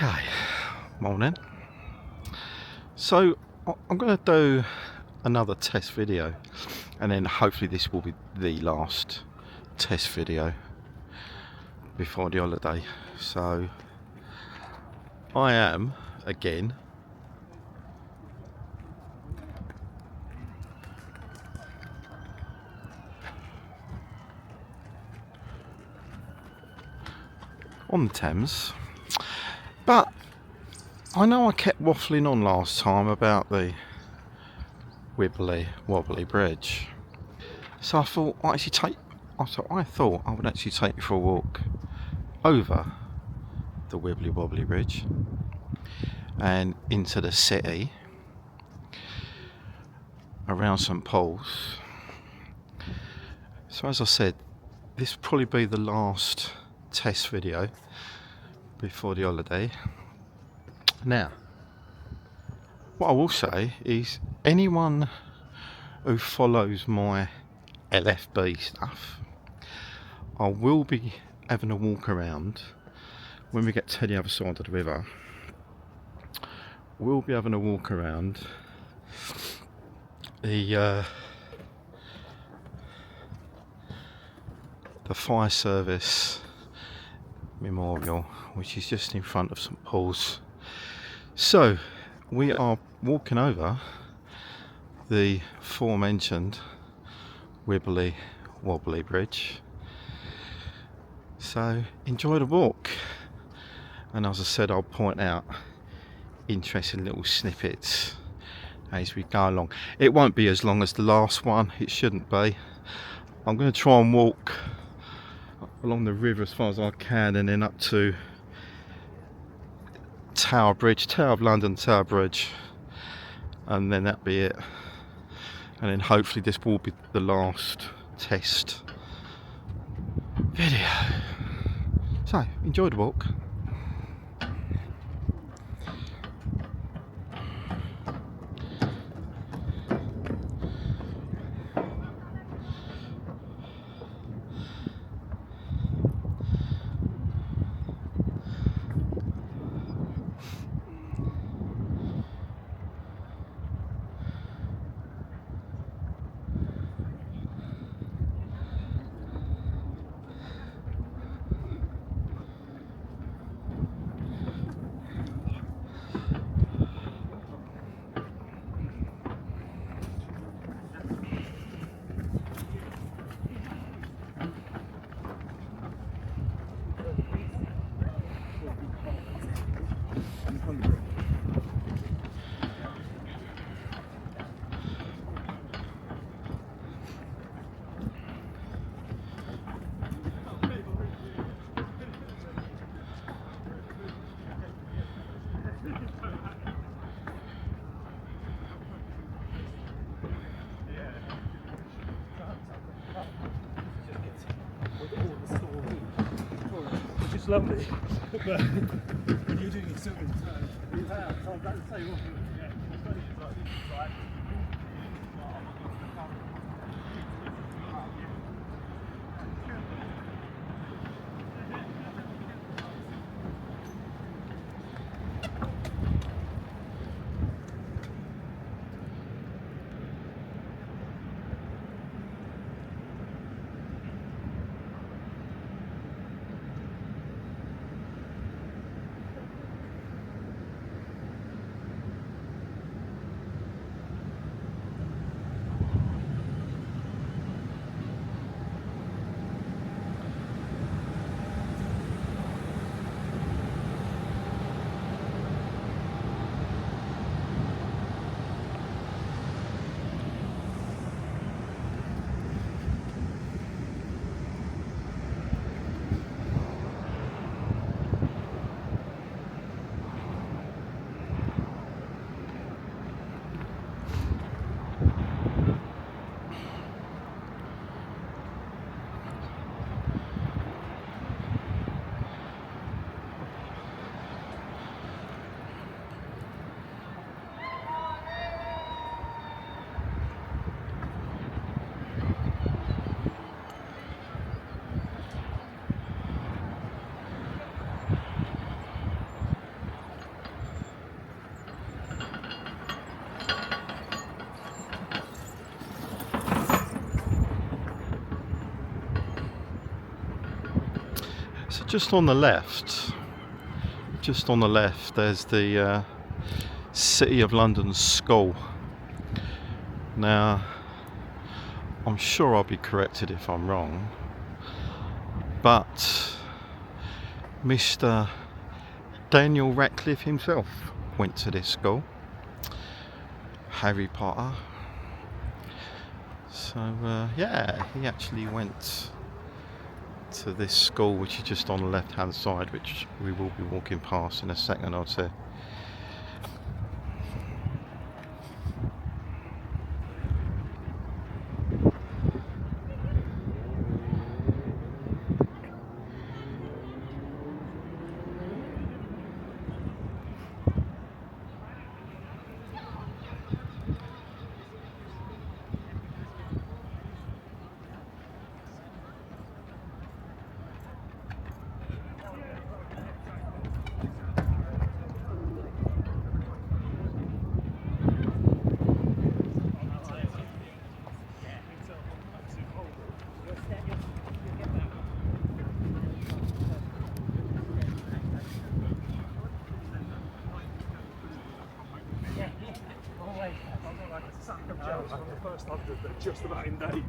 Okay, morning. So I'm going to do another test video, and then hopefully this will be the last test video before the holiday. So I am again on the Thames, but I know I kept waffling on last time about the Wibbly Wobbly Bridge, so I thought I thought I would actually take you for a walk over the Wibbly Wobbly Bridge and into the city around St Paul's. So as I said, this will probably be the last test video before the holiday. Now, what I will say is anyone who follows my LFB stuff, I will be having a walk around when we get to the other side of the river. We'll be having a walk around the fire service memorial, which is just in front of St Paul's. So we are walking over the aforementioned Wibbly Wobbly Bridge. So enjoy the walk, and as I said, I'll point out interesting little snippets as we go along. It won't be as long as the last one, it shouldn't be. I'm going to try and walk along the river as far as I can, and then up to Tower Bridge, Tower of London, Tower Bridge, and then that'll be it. And then hopefully this will be the last test video. So enjoy the walk. It's lovely, but when you're doing it so many times, so I'm about to say, just on the left, there's the City of London School. Now, I'm sure I'll be corrected if I'm wrong, but Mr. Daniel Radcliffe himself went to this school. Harry Potter. So yeah, he actually went to this school, which is just on the left hand side, which we will be walking past in a second or two. First 100, but just about in date.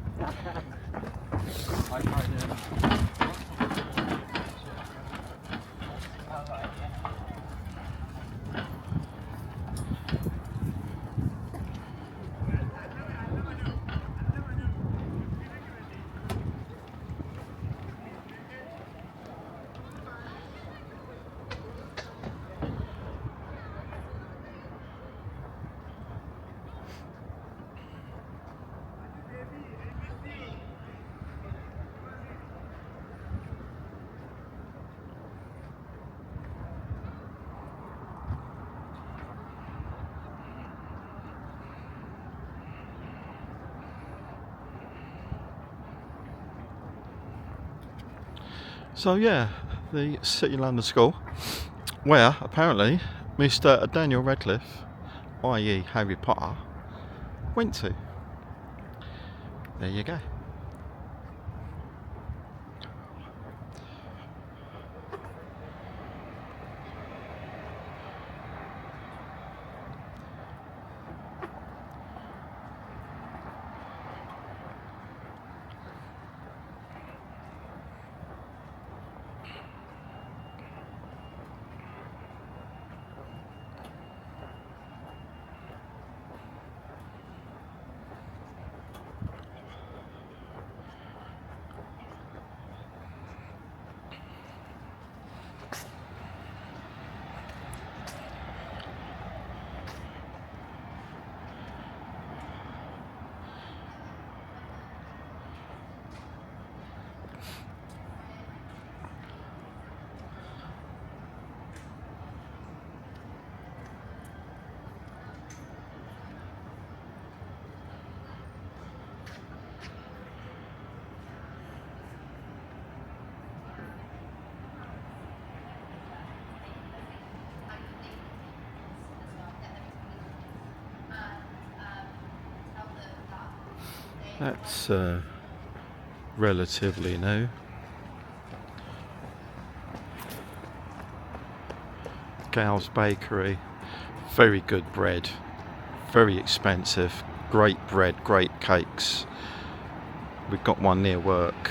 So yeah, the City of London School, where apparently Mr. Daniel Radcliffe, i.e. Harry Potter, went to. There you go. That's relatively new. Gal's Bakery, very good bread, very expensive, great bread, great cakes. We've got one near work,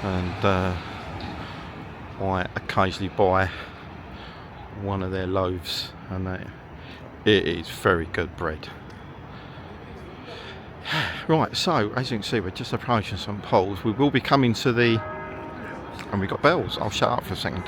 and I occasionally buy one of their loaves, and it is very good bread. Right, so as you can see, we're just approaching some poles. We will be coming to the, and we've got bells. I'll shut up for a second.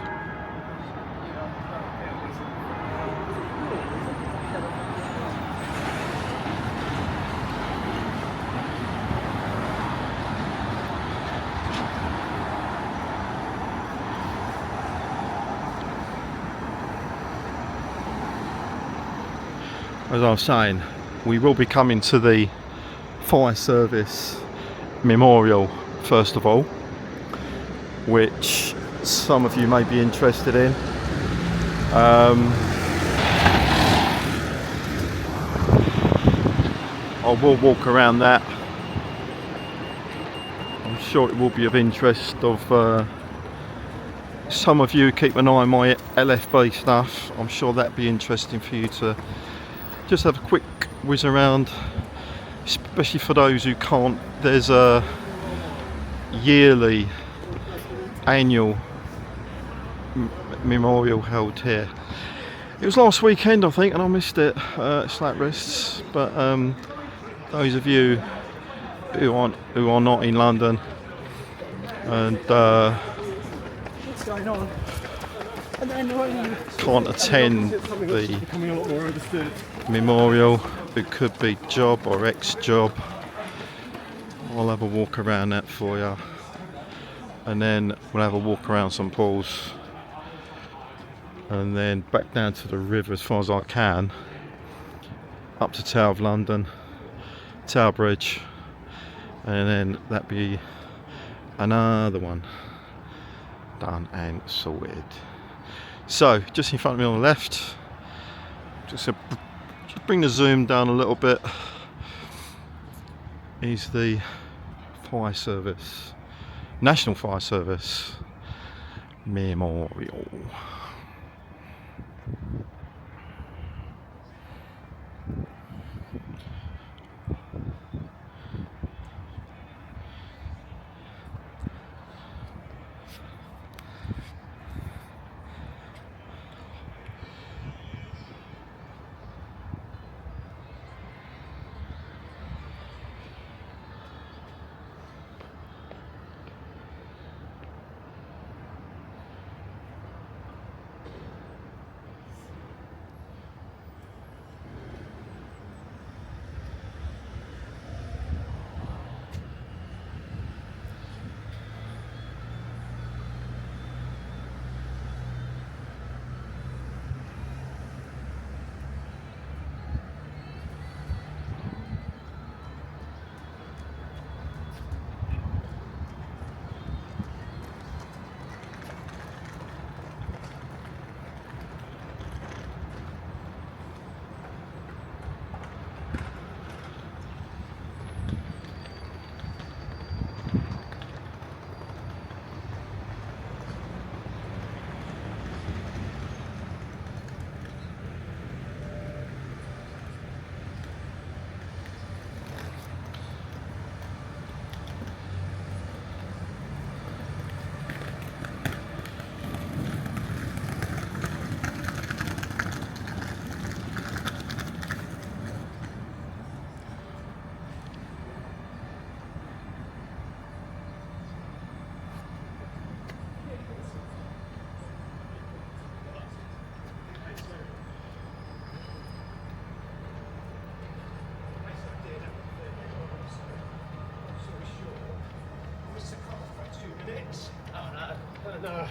As I was saying, we will be coming to the Fire Service Memorial first of all, which some of you may be interested in. I will walk around that. I'm sure it will be of interest of some of you keep an eye on my LFB stuff. I'm sure that'd be interesting for you to just have a quick whiz around, especially for those who can't. There's a yearly annual memorial held here. It was last weekend, I think, and I missed it. Slap wrists. But those of you who are not in London and What's going on? And then can't attend the becoming a lot more understood. memorial, it could be job or ex-job. I'll have a walk around that for you, and then we'll have a walk around St Paul's, and then back down to the river as far as I can, up to Tower of London, Tower Bridge, and then that'd be another one done and sorted. So just in front of me on the left, just bring the zoom down a little bit, is the fire service, National Fire Service Memorial. No.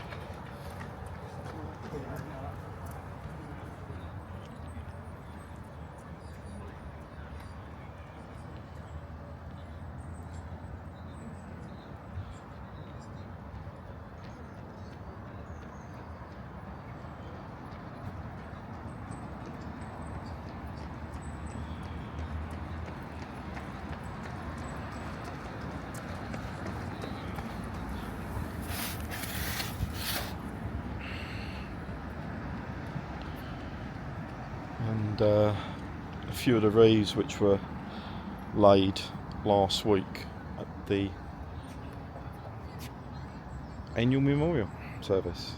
And a few of the wreaths which were laid last week at the annual memorial service.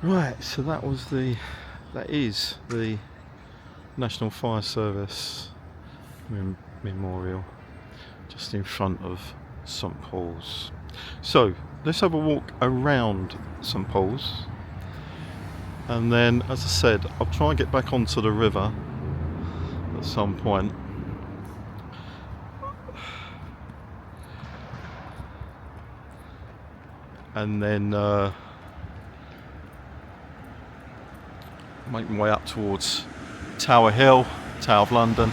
Right, so that is the National Fire Service Memorial, just in front of St Paul's. So let's have a walk around St Paul's, and then, as I said, I'll try and get back onto the river at some point. And then make my way up towards Tower Hill, Tower of London.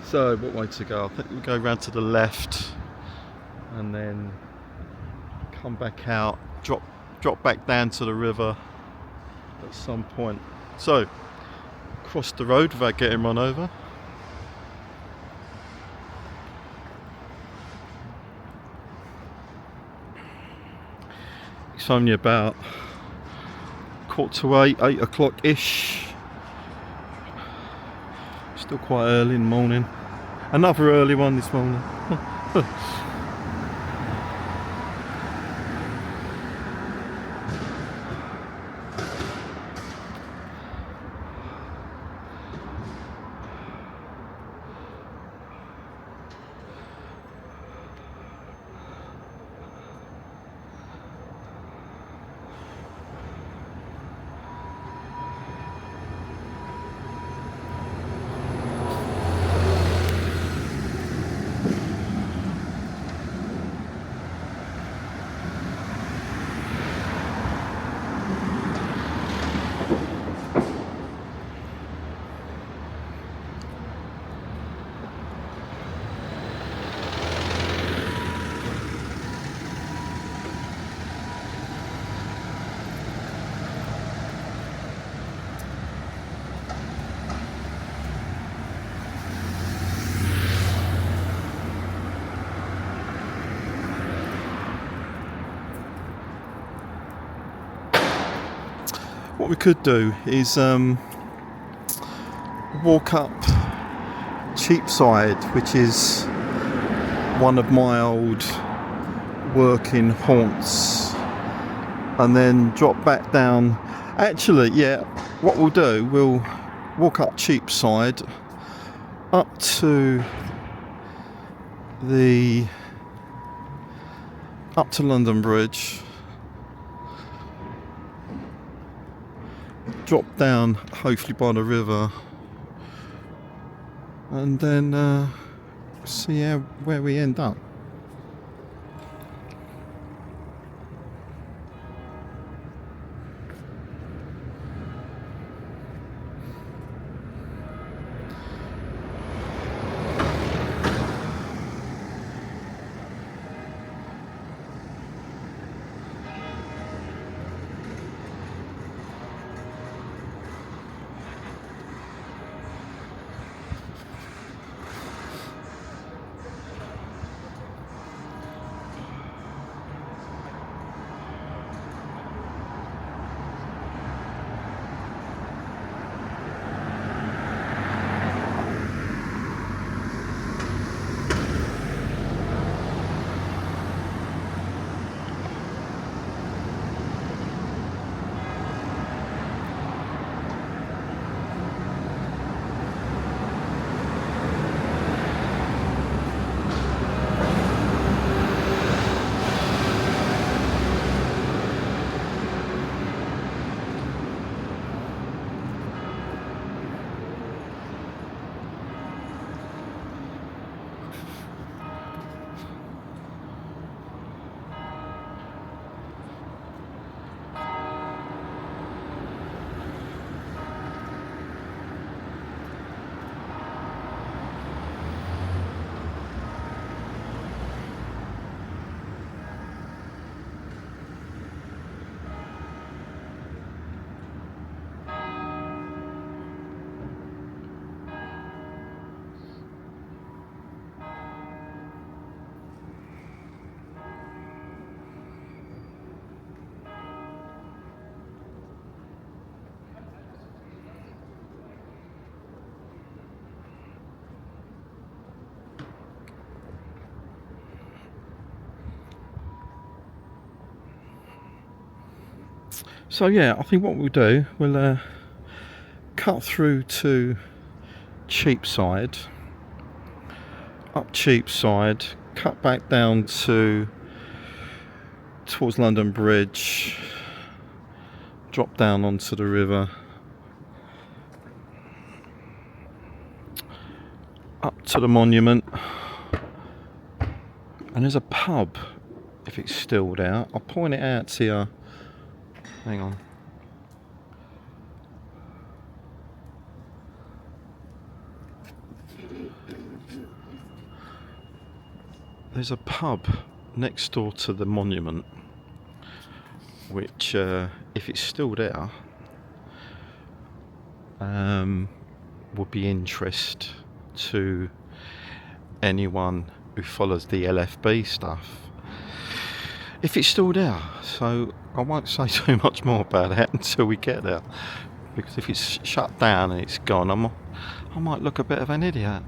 So what way to go? I think we'll go round to the left and then come back out, drop back down to the river at some point. So cross the road without getting run over. It's only about 7:45, 8 o'clock ish. Still quite early in the morning. Another early one this morning. What we could do is walk up Cheapside, which is one of my old working haunts, and then drop back down. Actually, yeah, what we'll do, we'll walk up Cheapside up to London Bridge, drop down hopefully by the river, and then see where we end up. So yeah, I think what we'll do, we'll cut through to Cheapside, up Cheapside, cut back down towards London Bridge, drop down onto the river, up to the monument, and there's a pub, if it's still there. I'll point it out to you. Hang on. There's a pub next door to the monument, which, if it's still there, would be interest to anyone who follows the LFB stuff. If it's still there, so I won't say too much more about it until we get there, because if it's shut down and it's gone, I might look a bit of an idiot.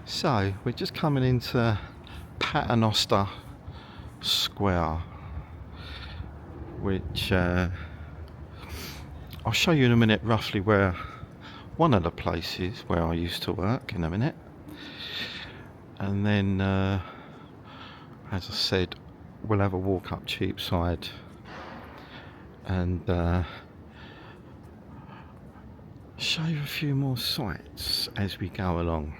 So we're just coming into Paternoster Square, which I'll show you in a minute roughly where one of the places where I used to work in a minute, and then as I said, we'll have a walk up Cheapside and show you a few more sights as we go along.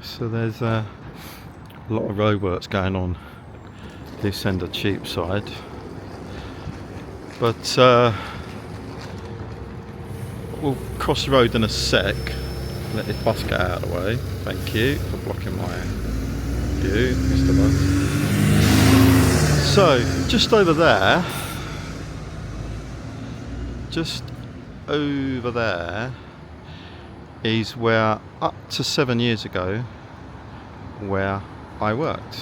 So there's a lot of roadworks going on this end of Cheapside, but we'll cross the road in a sec. Let this bus get out of the way. Thank you for blocking my view, Mr. Bus. So just over there is where, up to 7 years ago, where I worked.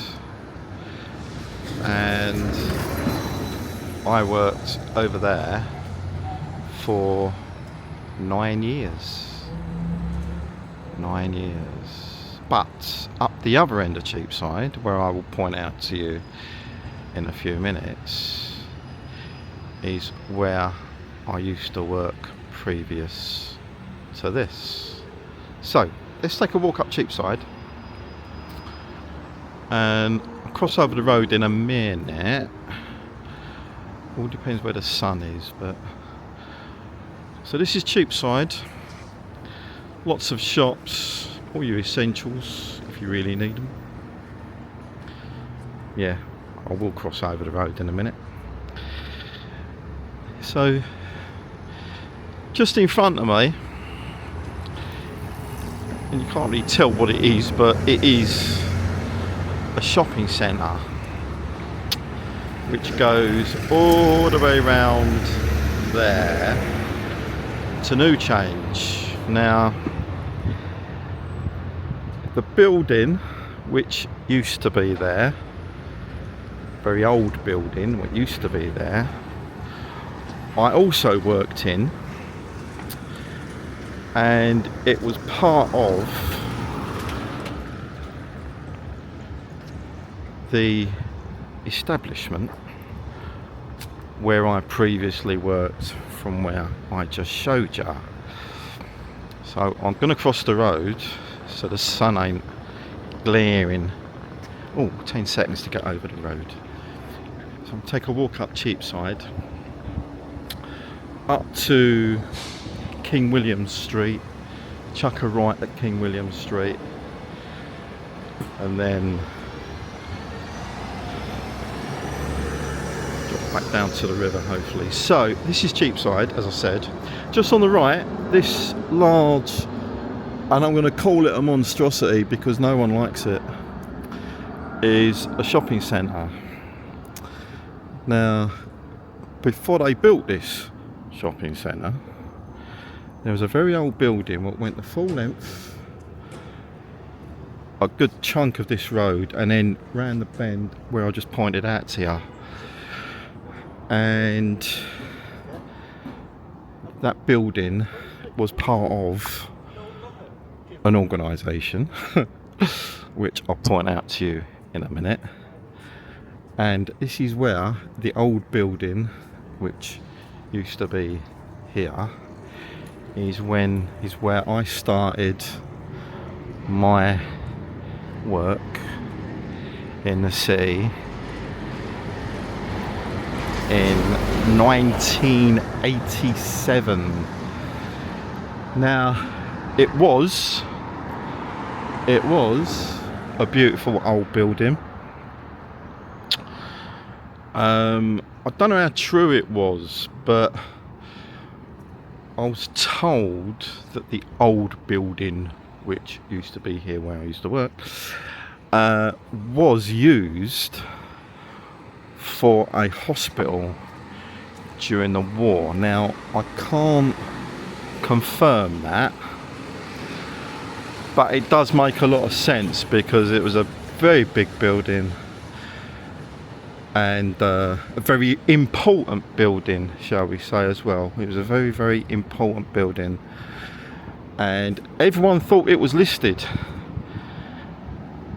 And I worked over there for 9 years. 9 years. But up the other end of Cheapside, where I will point out to you in a few minutes, is where I used to work previous to this. So let's take a walk up Cheapside and cross over the road in a minute. All depends where the sun is, but so this is Cheapside. Lots of shops, all your essentials if you really need them. Yeah, I will cross over the road in a minute. So just in front of me, and you can't really tell what it is, but it is a shopping centre which goes all the way around there to New Change. Now, the building which used to be there, very old building what used to be there, I also worked in, and it was part of the establishment where I previously worked, from where I just showed you. So I'm going to cross the road so the sun ain't glaring. Oh, 10 seconds to get over the road. So I'll take a walk up Cheapside up to King William Street, chuck a right at King William Street, and then drop back down to the river hopefully. So this is Cheapside, as I said. Just on the right, this large, and I'm going to call it a monstrosity because no one likes it, is a shopping centre. Now, before they built this shopping centre, there was a very old building that went the full length, a good chunk of this road, and then round the bend where I just pointed out to you. And that building was part of an organisation which I'll point out to you in a minute. And this is where the old building, which used to be here, is where I started my work in the city in 1987. Now, it was a beautiful old building. I don't know how true it was, but I was told that the old building, which used to be here where I used to work, was used for a hospital during the war. Now, I can't confirm that, but it does make a lot of sense because it was a very big building and a very important building, shall we say, as well. It was a very, very important building, and everyone thought it was listed.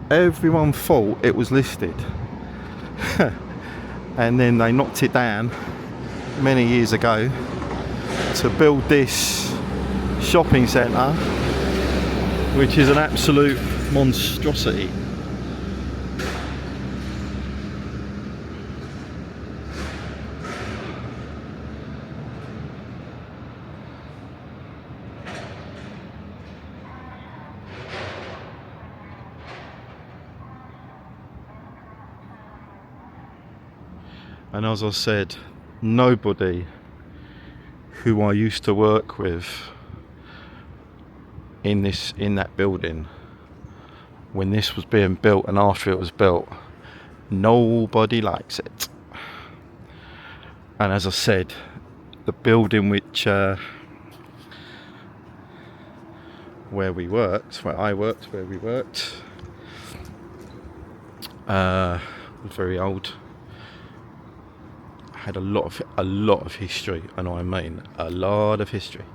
Everyone thought it was listed. And then they knocked it down many years ago to build this shopping centre, which is an absolute monstrosity. And as I said, nobody who I used to work with in that building when this was being built and after it was built, nobody likes it. And as I said, the building which where we worked was very old, had a lot of history, and I mean a lot of history,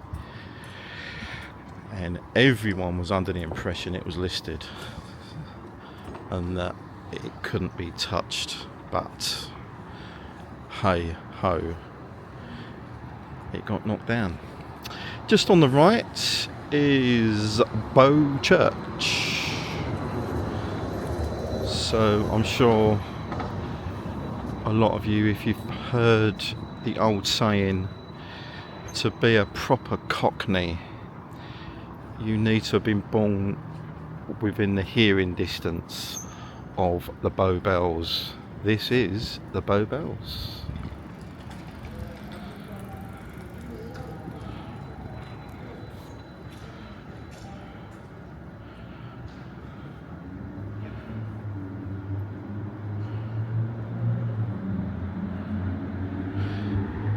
and everyone was under the impression it was listed and that it couldn't be touched, but hey ho, it got knocked down. Just on the right is Bow Church, so I'm sure a lot of you, if you've heard the old saying, to be a proper Cockney you need to have been born within the hearing distance of the Bow Bells. This is the Bow Bells.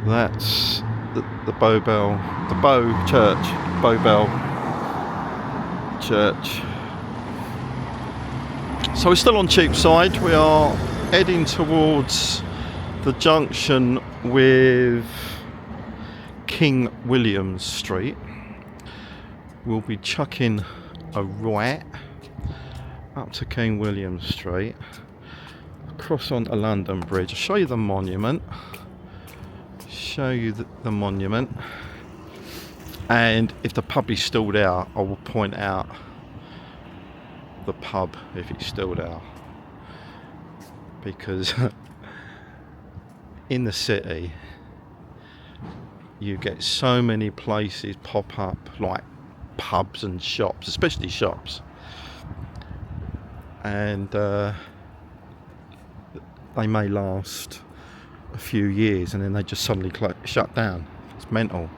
That's the Bow Bell, the Bow Church, Bow Bell Church. So we're still on Cheapside. We are heading towards the junction with King William Street. We'll be chucking a right up to King William Street, across onto London Bridge. I'll show you the monument. The monument, and if the pub is still there, I will point out the pub if it's still there, because in the city you get so many places pop up, like pubs and shops, especially shops, and they may last a few years and then they just suddenly shut down. It's mental.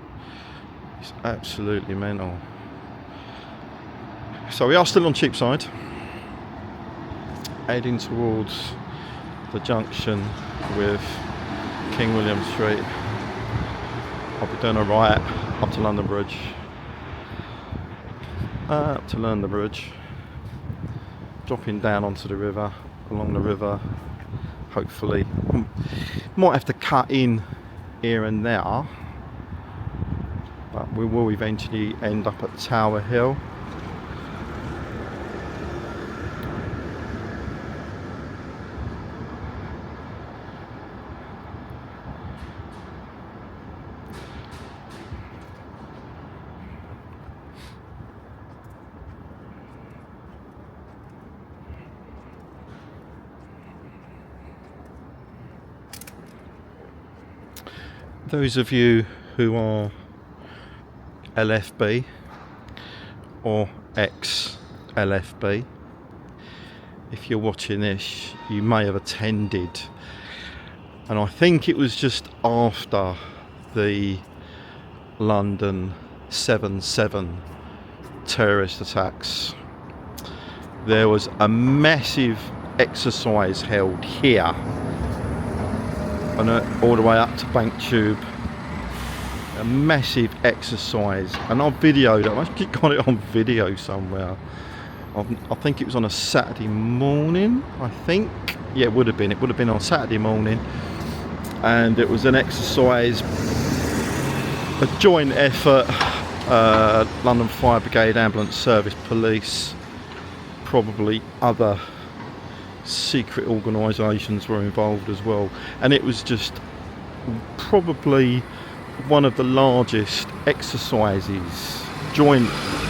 It's absolutely mental. So we are still on Cheapside, heading towards the junction with King William Street. I'll be doing a right up to London Bridge. Dropping down onto the river, along the river. Hopefully, might have to cut in here and there, but we will eventually end up at Tower Hill. Those of you who are LFB or ex-LFB, if you're watching this, you may have attended, and I think it was just after the London 7/7 terrorist attacks. There was a massive exercise held here, and all the way up to Bank Tube, a massive exercise, and I videoed it. I must have got it on video somewhere. I think it was on a Saturday morning, I think. Yeah, it would have been on Saturday morning, and it was an exercise, a joint effort, London Fire Brigade, Ambulance Service, Police, probably other secret organisations were involved as well, and it was just probably one of the largest exercises, joint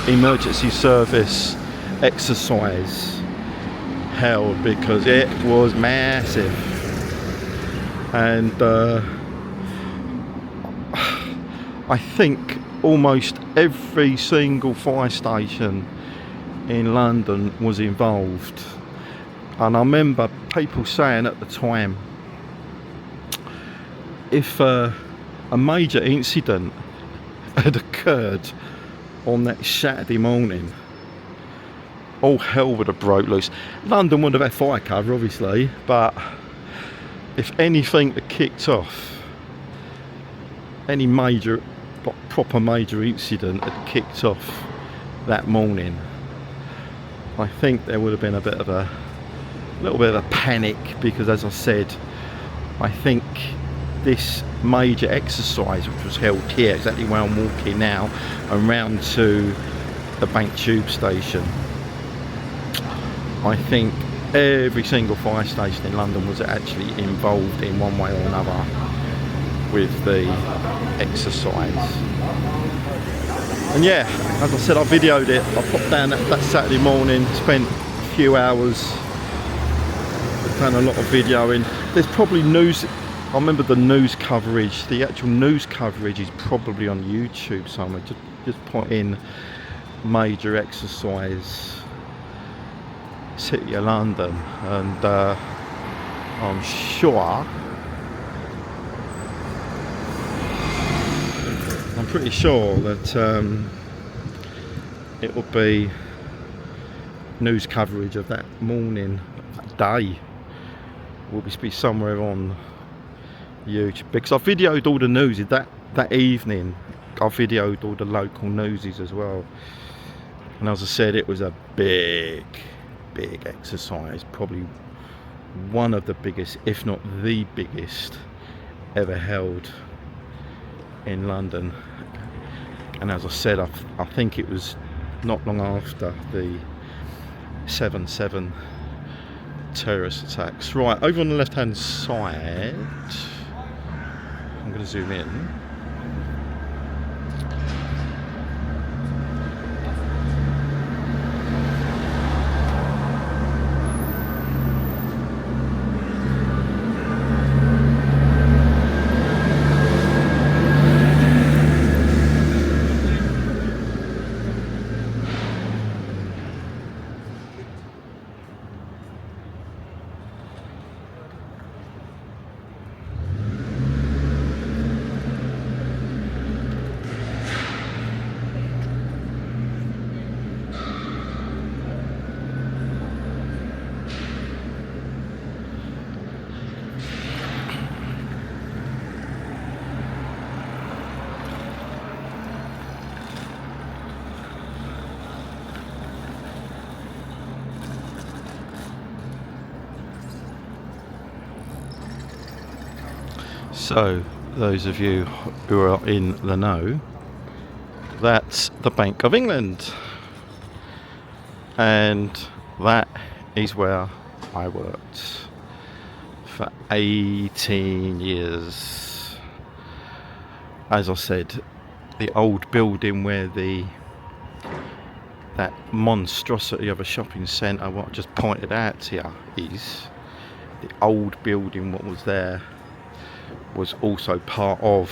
emergency service exercise held, because it was massive. And I think almost every single fire station in London was involved. And I remember people saying at the time if a major incident had occurred on that Saturday morning, all hell would have broke loose. London would have had fire cover, obviously, but if anything had kicked off, any major, proper major incident had kicked off that morning, I think there would have been a little bit of a panic, because as I said, I think this major exercise, which was held here, exactly where I'm walking now, and round to the Bank Tube station, I think every single fire station in London was actually involved in one way or another with the exercise. And yeah, as I said, I videoed it. I popped down that Saturday morning, spent a few hours, done a lot of videoing. There's probably news, I remember the news coverage, the actual news coverage is probably on YouTube somewhere. Just put in major exercise City of London, and I'm pretty sure that it will be news coverage of that morning, that day, will be somewhere on YouTube, because I videoed all the news that evening. I videoed all the local newsies as well, and as I said, it was a big exercise, probably one of the biggest, if not the biggest, ever held in London. And as I said, I think it was not long after the 7/7 terrorist attacks. Right, over on the left hand side, I'm going to zoom in. So, those of you who are in the know, that's the Bank of England, and that is where I worked for 18 years. As I said, the old building where that monstrosity of a shopping centre, what I just pointed out to you, is the old building. What was there was also part of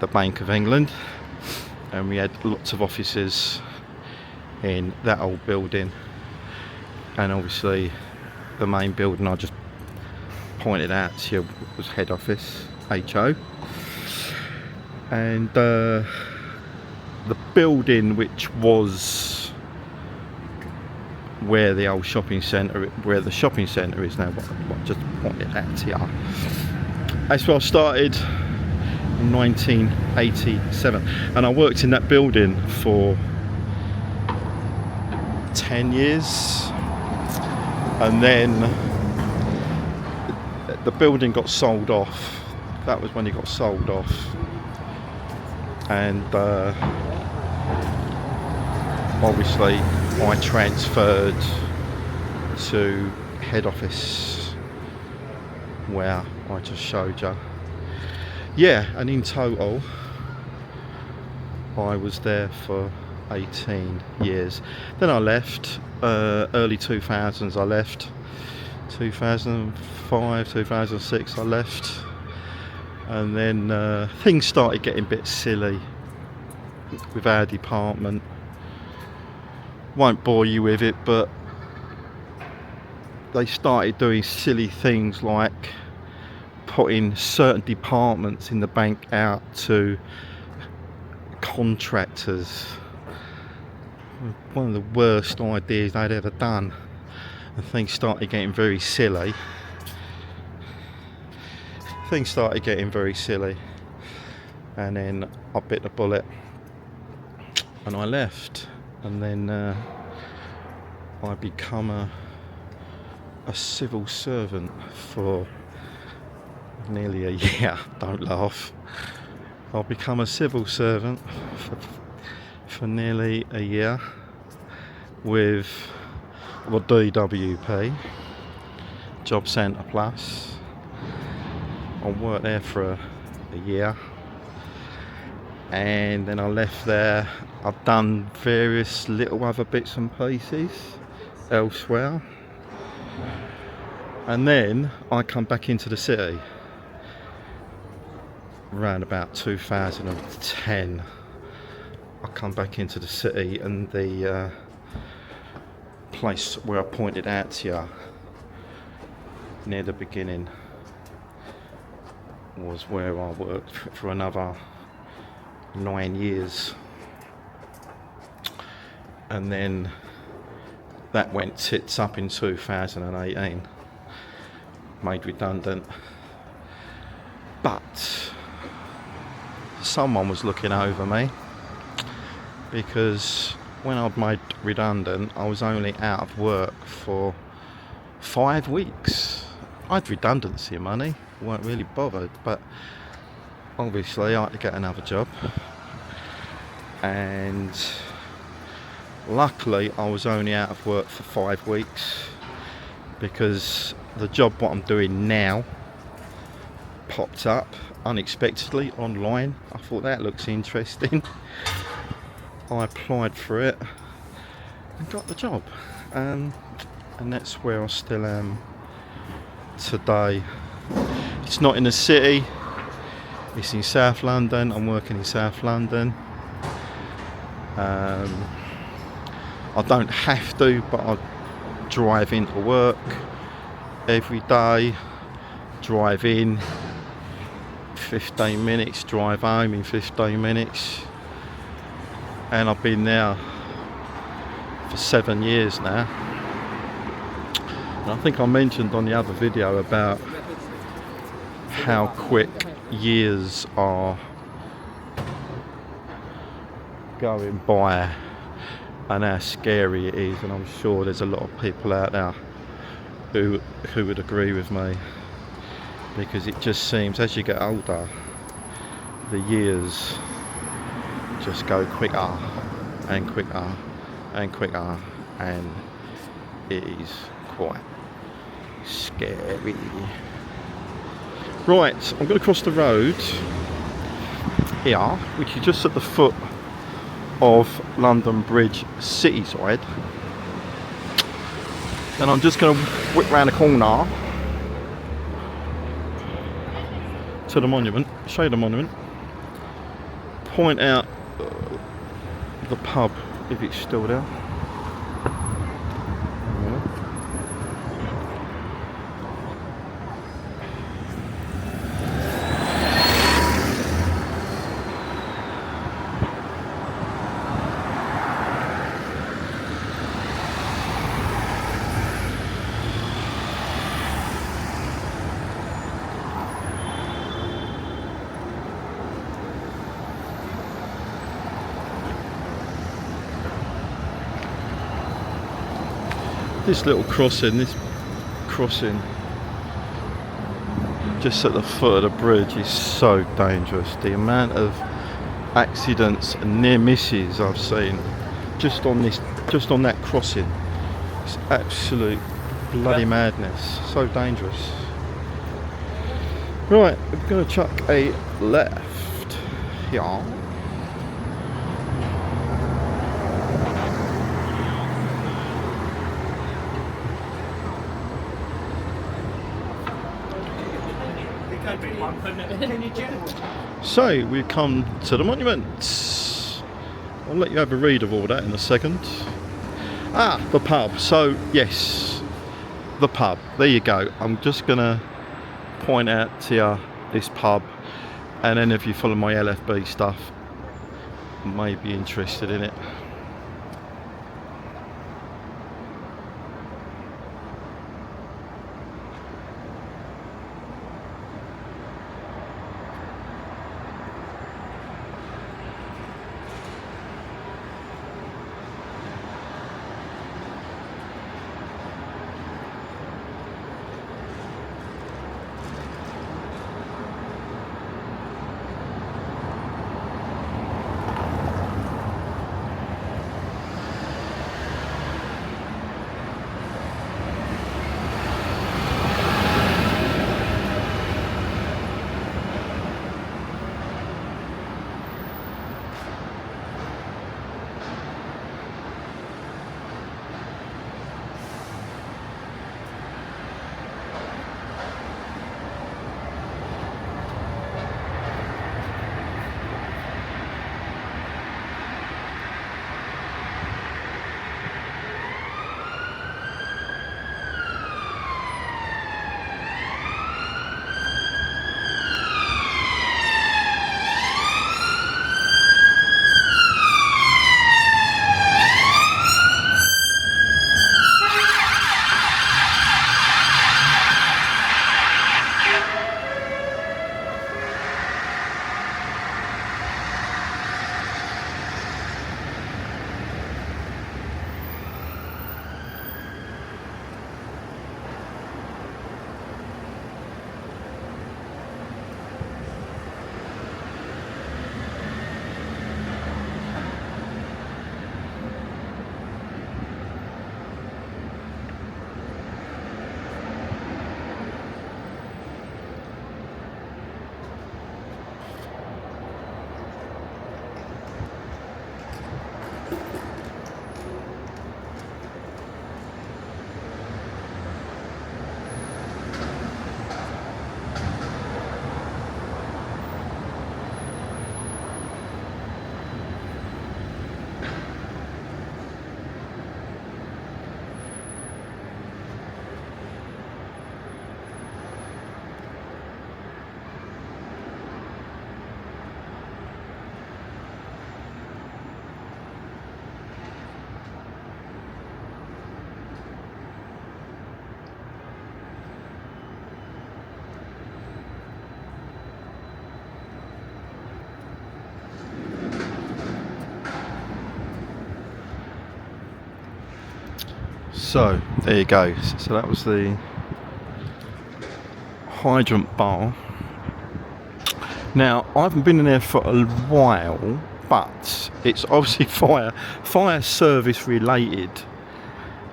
the Bank of England, and we had lots of offices in that old building, and obviously the main building I just pointed out to you was head office, HO, and the building which was where the old shopping centre, where the shopping centre is now, what I just pointed out to you. That's where I started in 1987, and I worked in that building for 10 years, and then the building got sold off. That was when it got sold off, and obviously I transferred to head office where I just showed you. Yeah, and in total I was there for 18 years. Then I left, early 2000s I left, 2005, 2006 I left, and then things started getting a bit silly with our department. Won't bore you with it, but they started doing silly things like putting certain departments in the bank out to contractors. One of the worst ideas I'd ever done. And things started getting very silly. And then I bit the bullet and I left. And then I become a civil servant for nearly a year. Don't laugh. I'll become a civil servant for nearly a year with the DWP, Job Centre Plus. I worked there for a year, and then I left there. I've done various little other bits and pieces elsewhere, and then I come back into the city around about 2010. I come back into the city, and the place where I pointed out to you near the beginning was where I worked for another 9 years, and then that went tits up in 2018, made redundant. But someone was looking over me, because when I'd made redundant, I was only out of work for 5 weeks. I had redundancy money, weren't really bothered, but obviously I had to get another job. And luckily I was only out of work for 5 weeks, because the job what I'm doing now popped up unexpectedly online. I thought that looks interesting. I applied for it and got the job, and that's where I still am today. It's not in the city, it's in South London. I'm working in South London. I don't have to, but I drive into work every day, drive in 15 minutes, drive home in 15 minutes. And I've been there for 7 years now. And I think I mentioned on the other video about how quick years are going by and how scary it is, and I'm sure there's a lot of people out there who would agree with me, because it just seems as you get older the years just go quicker and quicker and quicker, and it is quite scary. Right, I'm going to cross the road here, which is just at the foot of London Bridge city side, and I'm just going to whip round the corner to the monument, show you the monument, point out the pub if it's still there. This little crossing, just at the foot of the bridge is so dangerous. The amount of accidents and near misses I've seen just on that crossing, it's absolute bloody madness. So dangerous. Right, we're going to chuck a left here. So we come to the monument. I'll let you have a read of all that in a second. The pub. So yes, the pub. There you go. I'm just gonna point out to you this pub, and then if you follow my LFB stuff, you may be interested in it. So there you go. So that was the hydrant bar. Now I haven't been in there for a while, but it's obviously fire service related,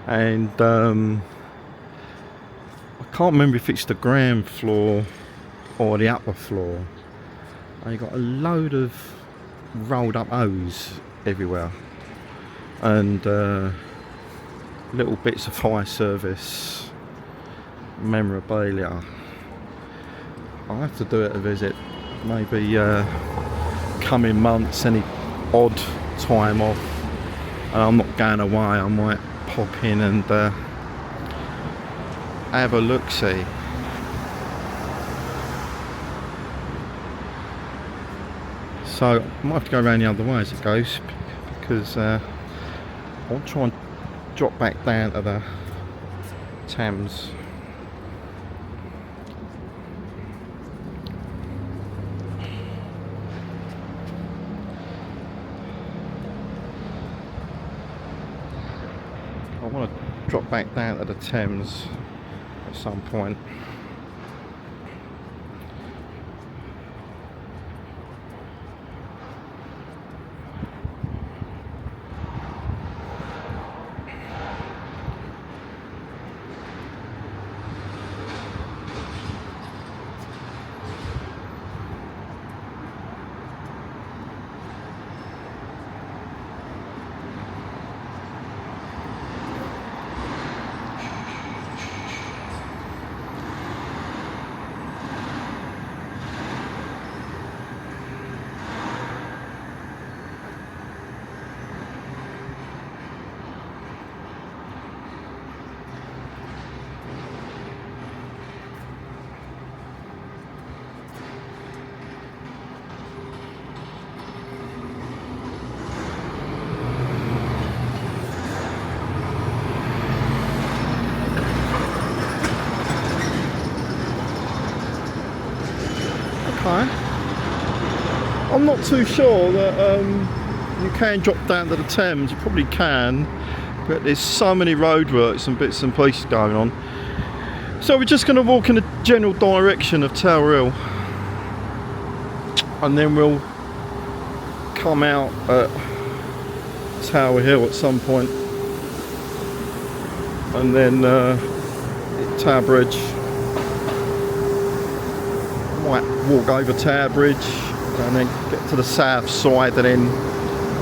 and I can't remember if it's the ground floor or the upper floor. And you got a load of rolled up hose everywhere, and little bits of fire service memorabilia. I'll have to do it a visit, maybe coming months, any odd time off, and I'm not going away. I might pop in and have a look see. So I might have to go around the other way as it goes, because I'll try and drop back down to the Thames. I want to drop back down to the Thames at some point. Okay. I'm not too sure that you can drop down to the Thames. You probably can, but there's so many roadworks and bits and pieces going on. So we're just going to walk in the general direction of Tower Hill, and then we'll come out at Tower Hill at some point, and then Tower Bridge. Might walk over Tower Bridge and then get to the south side and then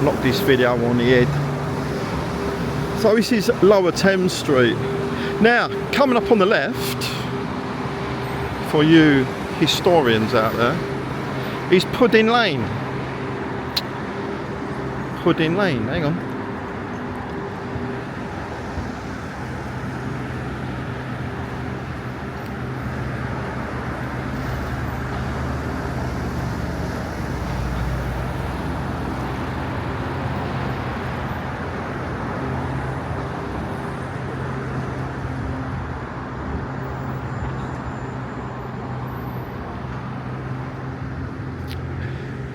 knock this video on the head. So this is Lower Thames Street. Now, coming up on the left, for you historians out there, is Pudding Lane. Pudding Lane, hang on.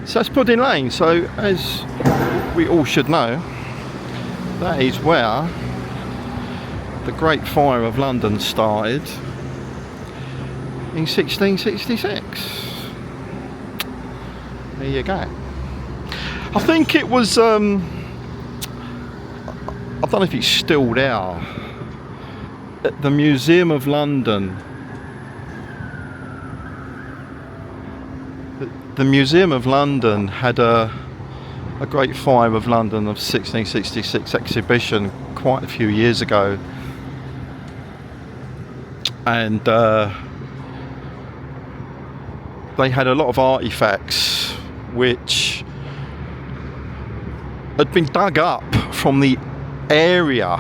So that's Pudding Lane. So as we all should know, that is where the Great Fire of London started in 1666. There you go. I think it was, I don't know if it's still there, at the Museum of London. The Museum of London had a Great Fire of London of 1666 exhibition quite a few years ago, and they had a lot of artifacts which had been dug up from the area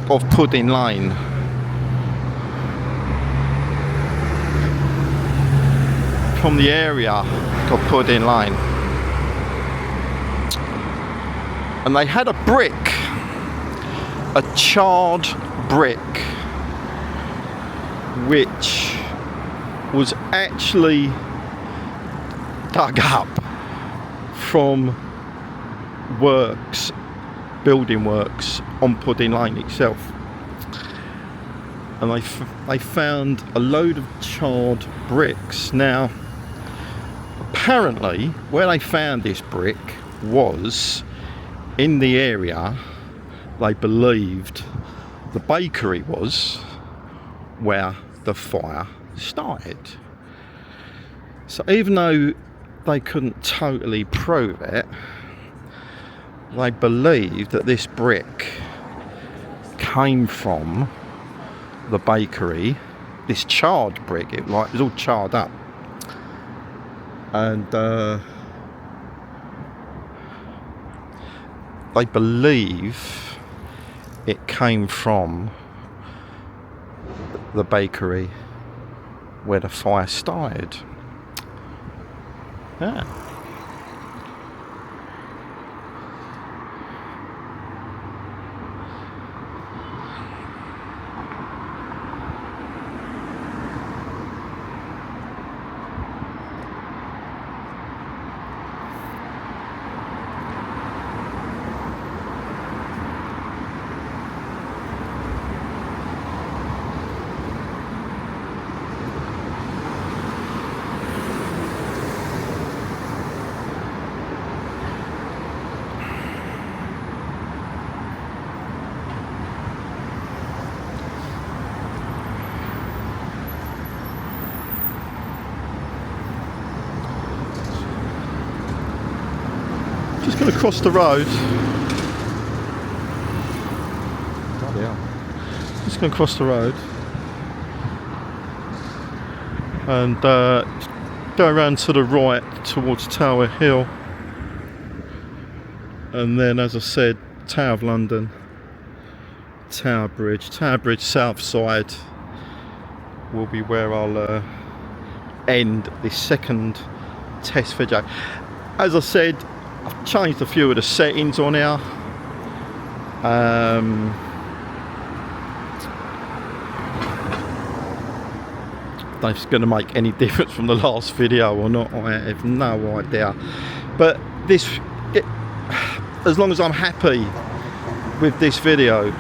of Pudding Lane. From the area of Pudding Lane, and they had a brick, a charred brick, which was actually dug up from works, building works on Pudding Lane itself, and they found a load of charred bricks. Now, apparently, where they found this brick was in the area they believed the bakery was where the fire started. So even though they couldn't totally prove it, they believed that this brick came from the bakery. This charred brick, it was all charred up. And they believe it came from the bakery where the fire started. Yeah. Just going to cross the road. Bloody hell. Just going to cross the road and go around to the right towards Tower Hill, and then, as I said, Tower of London, Tower Bridge south side will be where I'll end this second test video. As I said, I've changed a few of the settings on here. if it's going to make any difference from the last video or not, I have no idea. But as long as I'm happy with this video,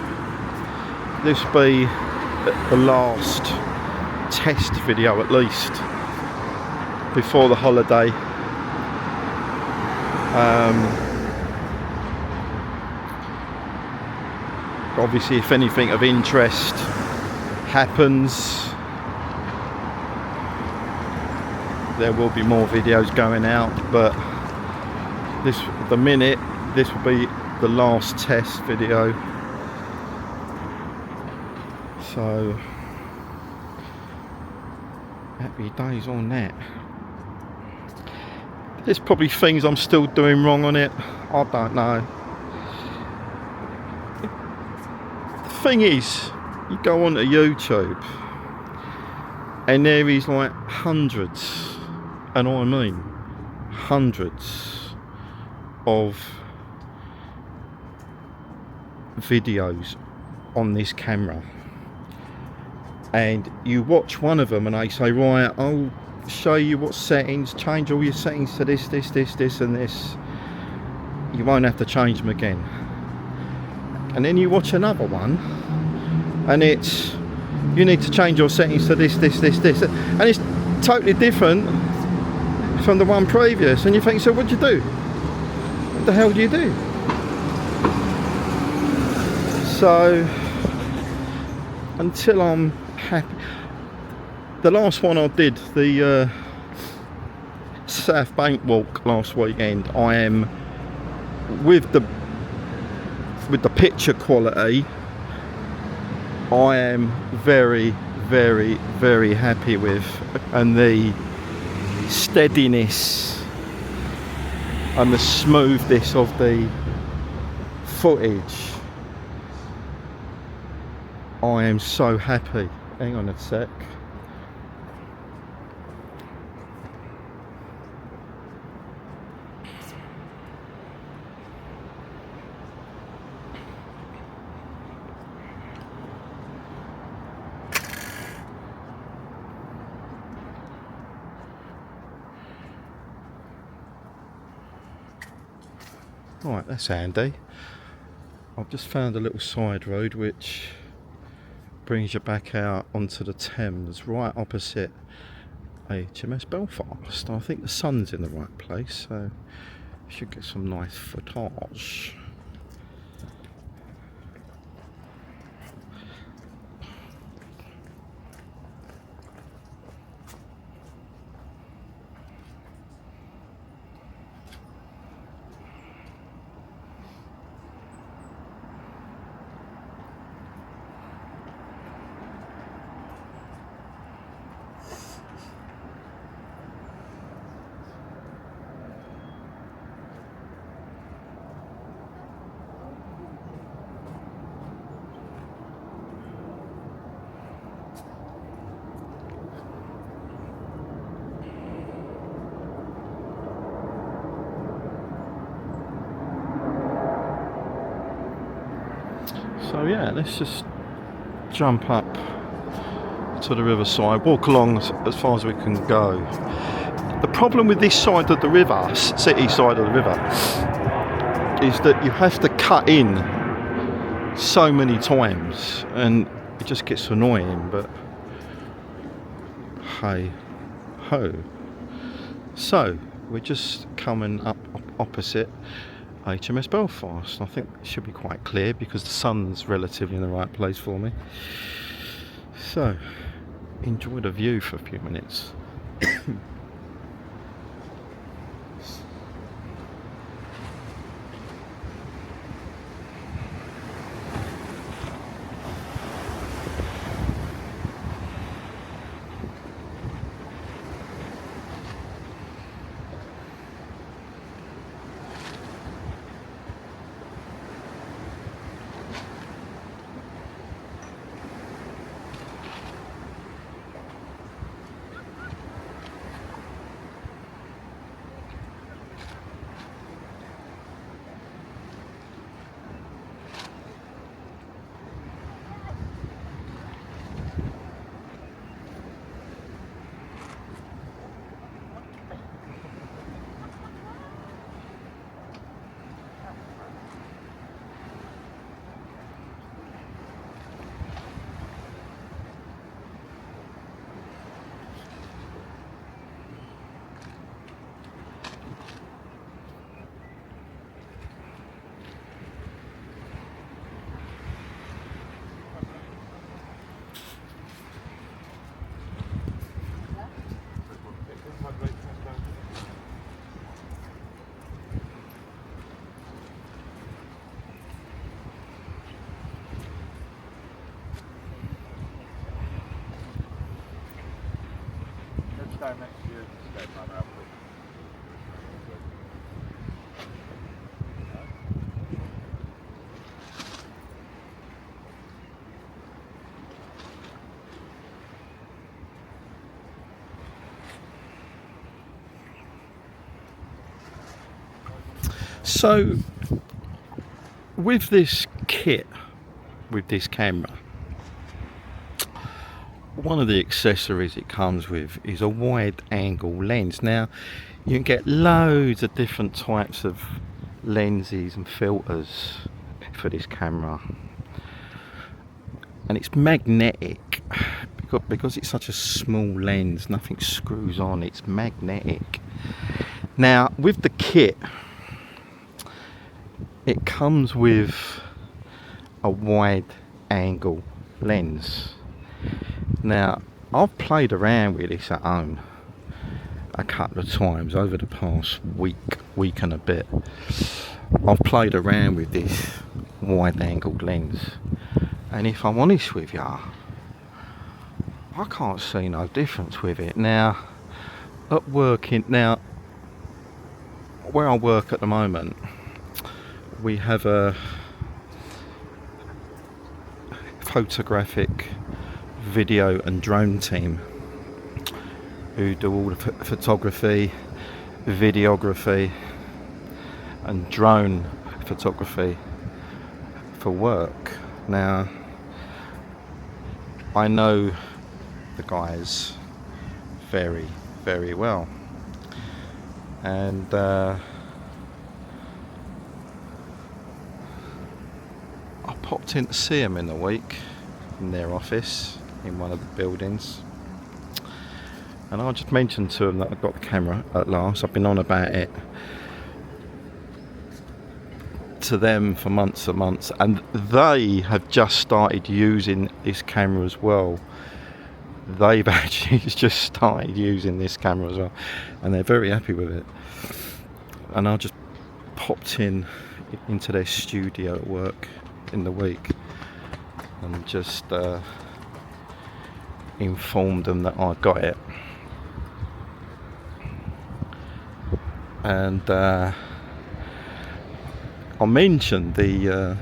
this will be the last test video at least before the holiday. Obviously, if anything of interest happens, there will be more videos going out, but this will be the last test video. So happy days on that. There's probably things I'm still doing wrong on it, I don't know. The thing is, you go onto YouTube and there is like hundreds, and I mean hundreds of videos on this camera, and you watch one of them and they say, right, I'll show you what settings, change all your settings to this and this. You won't have to change them again. And then you watch another one and it's, you need to change your settings to this, and it's totally different from the one previous, and you think, so what do you do? What the hell do you do? So until I'm happy, the last one I did, the South Bank walk last weekend, I am with the picture quality, I am very happy with, and the steadiness and the smoothness of the footage, I am so happy. Hang on a sec. Right, that's handy. I've just found a little side road which brings you back out onto the Thames, right opposite HMS Belfast. I think the sun's in the right place, so you should get some nice footage. So yeah, let's just jump up to the riverside, walk along as far as we can go. The problem with this side of the river, city side of the river, is that you have to cut in so many times and it just gets annoying, but hey ho. So we're just coming up opposite HMS Belfast. I think it should be quite clear because the sun's relatively in the right place for me. So enjoy the view for a few minutes. time next year, spare time out. So, with this kit, with this camera, one of the accessories it comes with is a wide angle lens. Now, you can get loads of different types of lenses and filters for this camera, and it's magnetic because it's such a small lens, nothing screws on, it's magnetic. Now, with the kit, it comes with a wide angle lens. Now, I've played around with this at home a couple of times over the past week and a bit. I've played around with this wide angle lens, and if I'm honest with you, I can't see no difference with it. Now, at working, now where I work at the moment, we have a photographic, video and drone team who do all the photography, videography and drone photography for work. Now, I know the guys very, very well, and I popped in to see them in the week in their office in one of the buildings, and I just mentioned to them that I got the camera at last. I've been on about it to them for months and months, and they have just started using this camera as well. They've actually just started using this camera as well, and they're very happy with it. And I just popped into their studio at work in the week and just informed them that I got it. And I mentioned the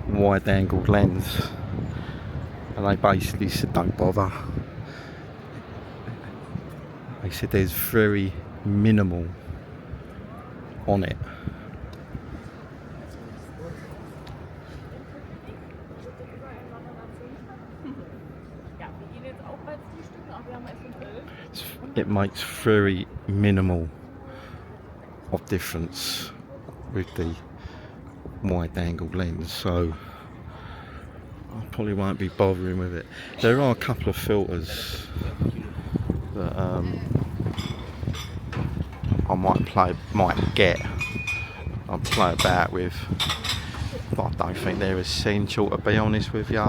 wide angle lens, and they basically said don't bother. They said there's very minimal on it. It makes very minimal of difference with the wide angle lens, so I probably won't be bothering with it. There are a couple of filters that I might get. I'll play about with, but I don't think they're essential, to be honest with you.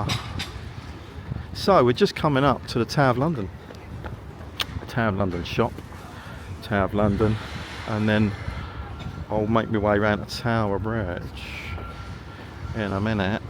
So we're just coming up to the Tower of London. Tower of London shop, Tower of London, and then I'll make my way around the Tower Bridge in a minute.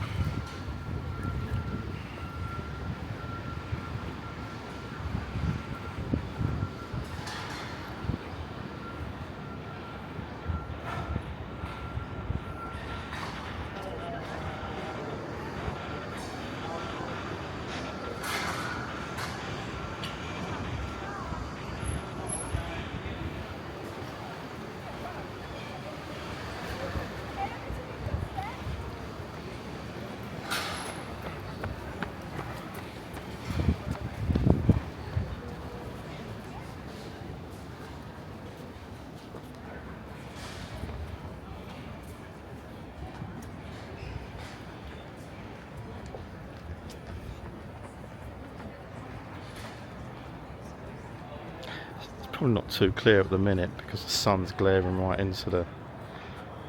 Probably not too clear at the minute because the sun's glaring right into the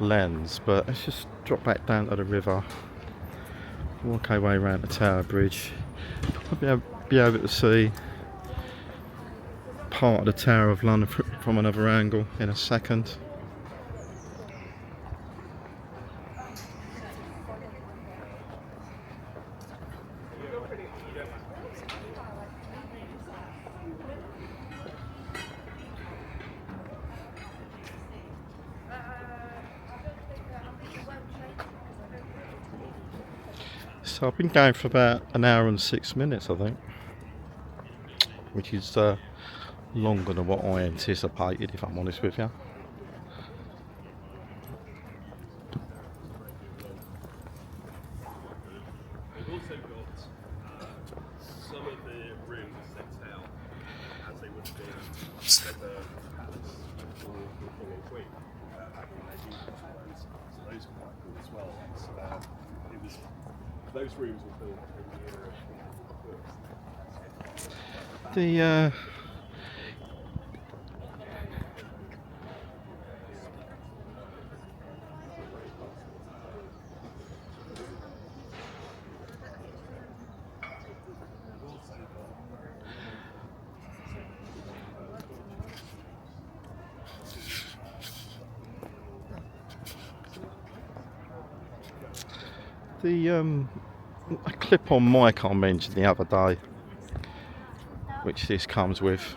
lens, but let's just drop back down to the river, walk our way around the Tower Bridge. I'll be able to see part of the Tower of London from another angle in a second. So I've been going for about an hour and 6 minutes, I think, which is longer than what I anticipated, if I'm honest with you. We've also got some of the rooms set out as they would have been at the palace for the following week. Back when they used those. So those were quite cool as well. It was, those rooms were built in the era of The a clip-on mic I mentioned the other day, which this comes with,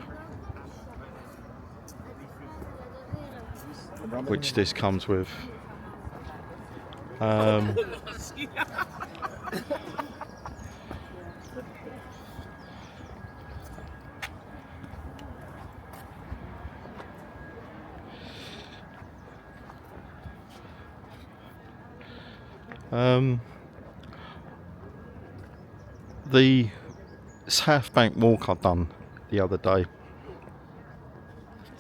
the South Bank walk I've done the other day.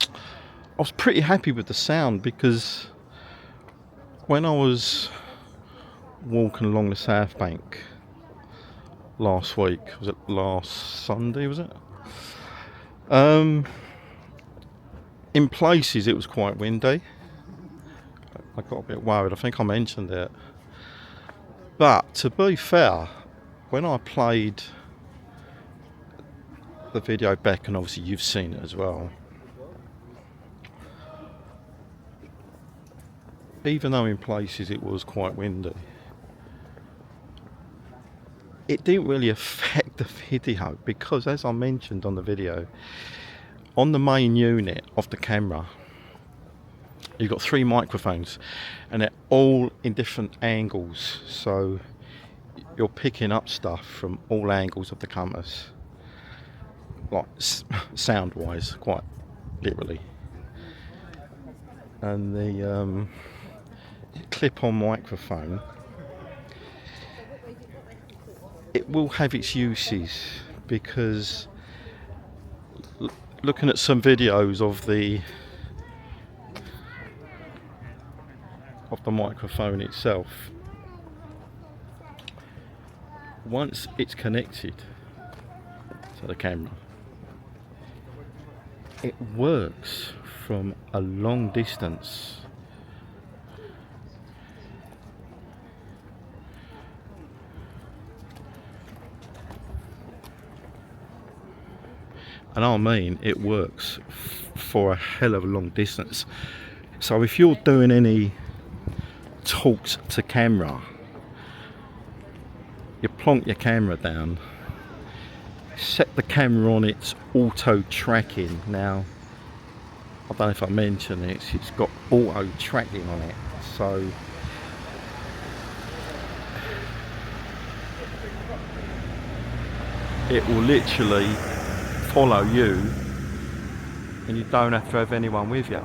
I was pretty happy with the sound, because when I was walking along the South Bank last week, was it last Sunday, was it? In places it was quite windy. I got a bit worried, I think I mentioned it. But to be fair, when I played the video back, and obviously you've seen it as well, even though in places it was quite windy, it didn't really affect the video, because as I mentioned on the video, on the main unit of the camera you've got 3 microphones, and they're all in different angles, so you're picking up stuff from all angles of the compass, like sound wise, quite literally. And the clip-on microphone, it will have its uses, because looking at some videos of the microphone itself, once it's connected to the camera, it works from a long distance. And I mean, it works for a hell of a long distance. So if you're doing any talks to camera, you plonk your camera down, set the camera on its auto tracking. Now, I don't know if I mentioned this, it's got auto tracking on it, so it will literally follow you, and you don't have to have anyone with you.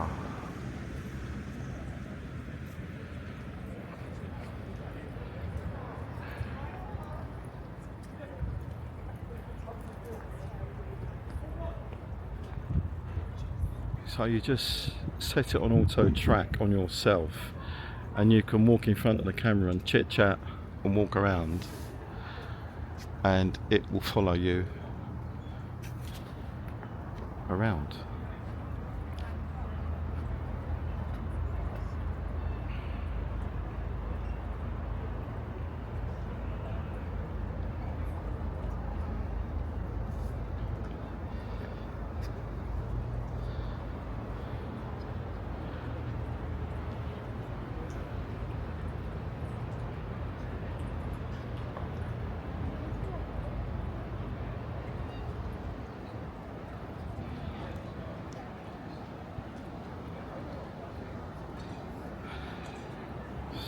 So you just set it on auto track on yourself, and you can walk in front of the camera and chit chat and walk around, and it will follow you around.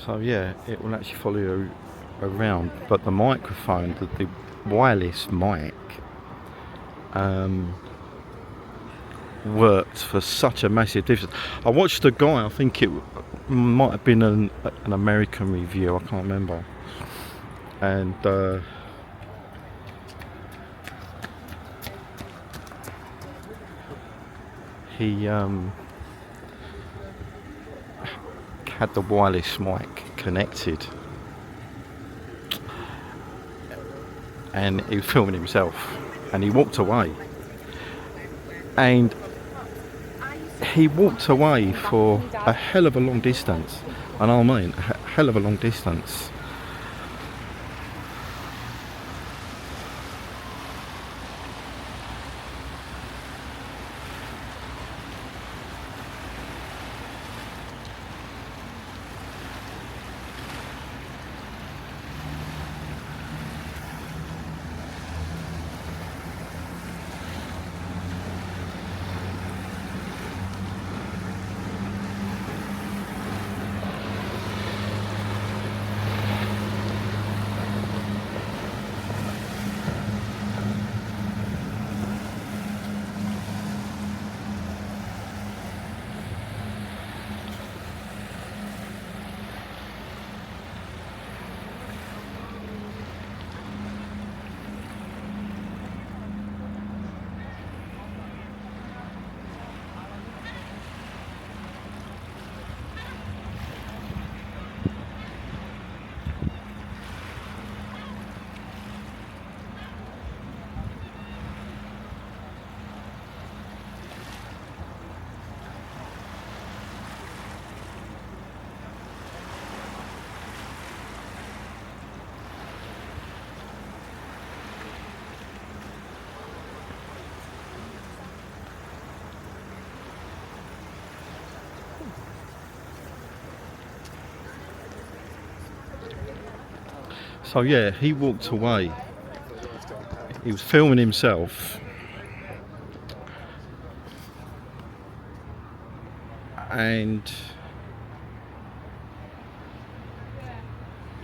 So yeah, it will actually follow you around, but the microphone, the wireless mic, worked for such a massive difference. I watched a guy, I think it might have been an American review, I can't remember, and he had the wireless mic connected, and he was filming himself, and he walked away, and he walked away for a hell of a long distance, and I mean a hell of a long distance. So yeah, he walked away. He was filming himself, and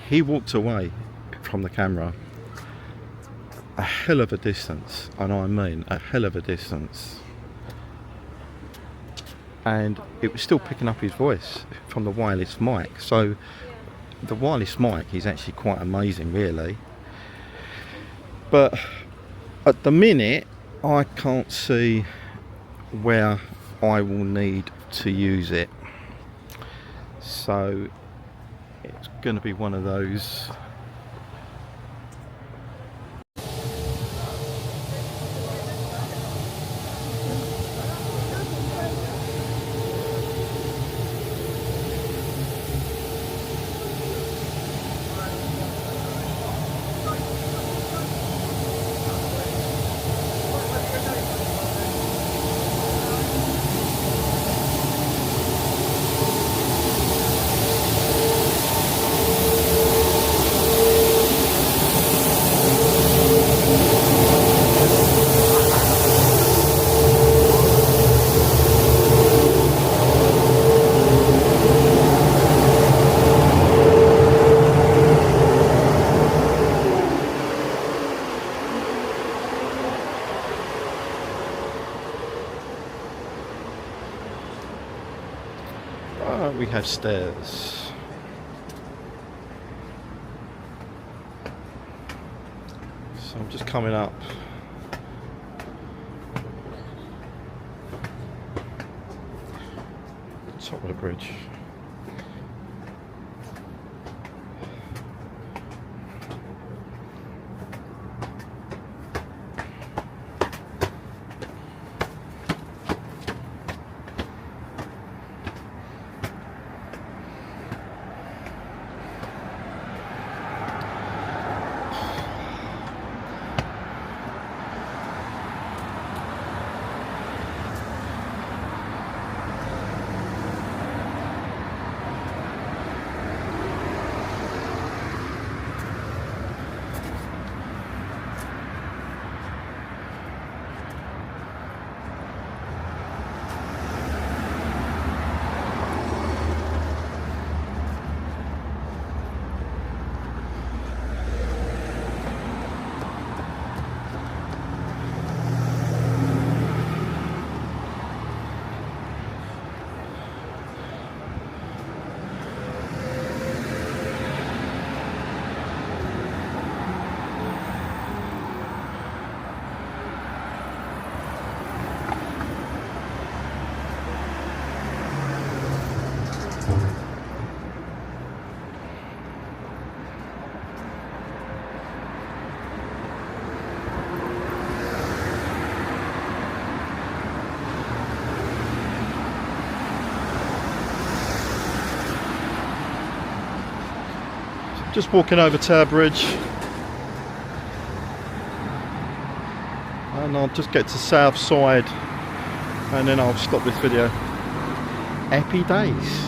he walked away from the camera a hell of a distance, and I mean a hell of a distance, and it was still picking up his voice from the wireless mic. So the wireless mic is actually quite amazing, really. But at the minute, I can't see where I will need to use it. So it's going to be one of those. We have stairs. So I'm just coming up. Top of the bridge. Just walking over Tower Bridge, and I'll just get to South Side, and then I'll stop this video. Happy days.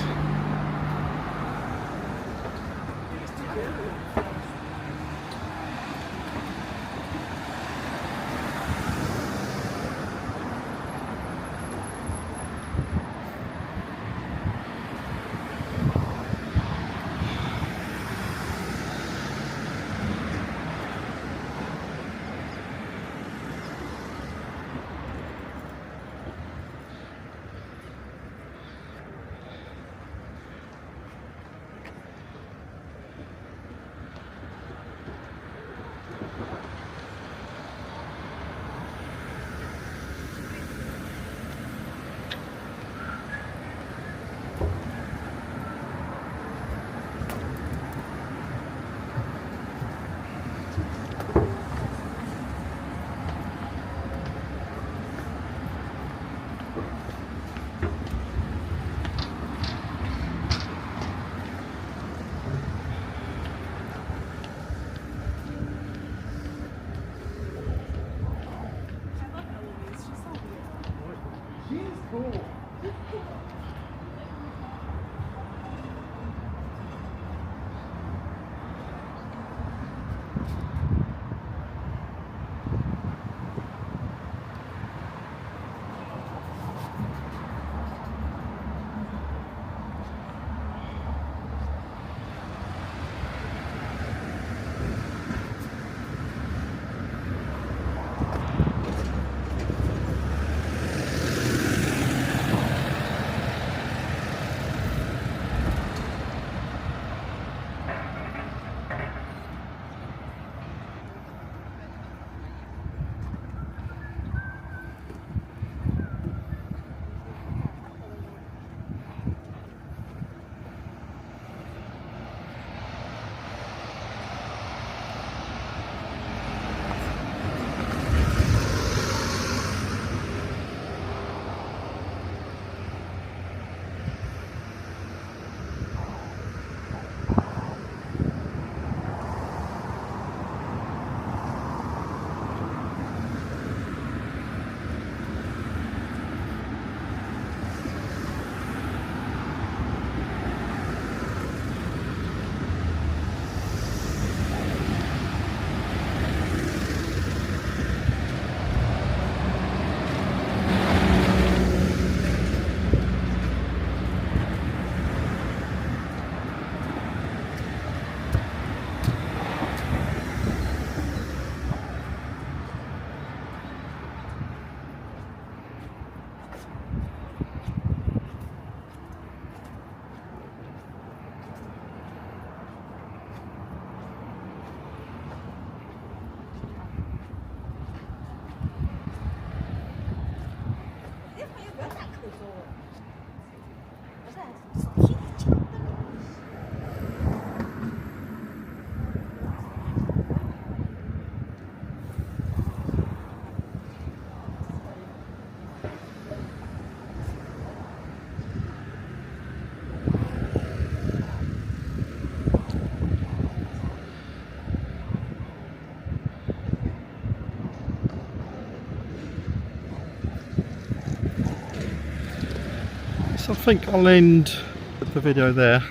So I think I'll end the video there.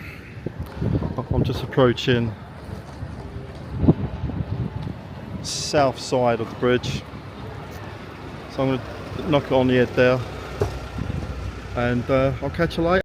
I'm just approaching south side of the bridge, so I'm going to knock it on the head there, and I'll catch you later.